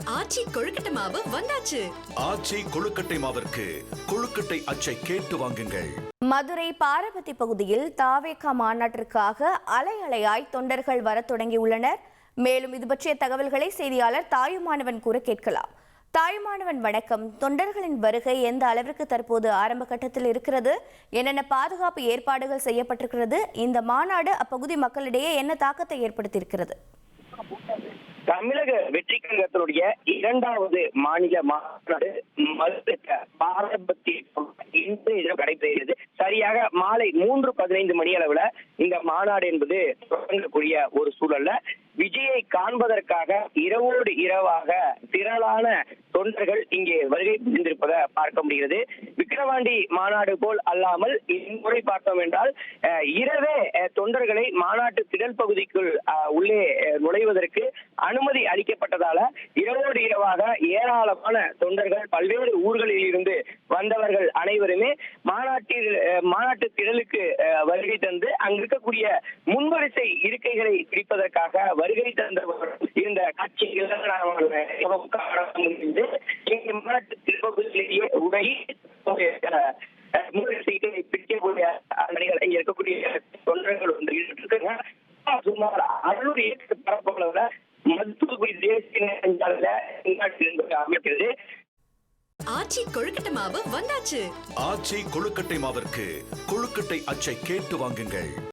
ஆச்சி கொழுக்கட்டை மாவு வந்தாச்சு. ஆச்சி கொழுக்கட்டை மாவிற்கு கொழுக்கட்டை அச்சை கேட்டு வாங்குங்கள். மதுரை பாரபத்தி பகுதியில் தாவேகா மாநாட்டிற்காக அலை அலையாய் தொண்டர்கள் வரத் தொடங்கியுள்ளனர். மேலும் இது பற்றிய தகவல்களை செய்தியாளர் தாயுமானவன் கூற கேட்கலாம். தாயுமானவன் வணக்கம். தொண்டர்களின் வருகை எந்த அளவிற்கு தற்போது ஆரம்ப கட்டத்தில் இருக்கிறது? என்னென்ன பாதுகாப்பு ஏற்பாடுகள் செய்யப்பட்டிருக்கிறது? இந்த மாநாடு அப்பகுதி மக்களிடையே என்ன தாக்கத்தை ஏற்படுத்தியிருக்கிறது? தமிழக வெற்றி கழகத்தினுடைய இரண்டாவது மாநில மாநாடு மதுரை பாரபத்தி இன்று நடைபெறுகிறது. சரியாக மாலை 3:15 மணி அளவுல இந்த மாநாடு என்பது தொடங்கக்கூடிய ஒரு சூழல்ல விஜயை காண்பதற்காக இரவோடு இரவாக திரளான தொண்டர்கள் இங்கே வருகை புரிந்திருப்பதை பார்க்க முடிகிறது. விக்கிரவாண்டி மாநாடு போல் அல்லாமல் இம்முறை பார்த்தோம் என்றால் இரவே தொண்டர்களை மாநாட்டு திடல் பகுதிக்குள் உள்ளே நுழைவதற்கு அனுமதி அளிக்கப்பட்டதால இரவோடு இரவாக ஏராளமான தொண்டர்கள் பல்வேறு ஊர்களில் இருந்து வந்தவர்கள் அனைவருமே மாநாட்டு திடலுக்கு வருகை தந்து அங்கு இருக்கக்கூடிய முன்வரிசை இருக்கைகளை பிடிப்பதற்காக வருகை தந்தவர்கள் இருந்த காட்சிகள் மாநாட்டு திருப்பதிலேயே உரை முன்வரிசைகளை பிடிக்கக்கூடிய இங்க இருக்கக்கூடிய தொண்டர்கள் வந்து இருக்காங்க. சுமார் 600 ஏக்கர் பரப்பளவுல மருத்துவ தேசிய அமைக்கிறது. ஆச்சி கொழுக்கட்டை மாவு வந்தாச்சு. ஆச்சி கொழுக்கட்டை மாவிற்கு கொழுக்கட்டை அச்சை கேட்டு வாங்குங்கள்.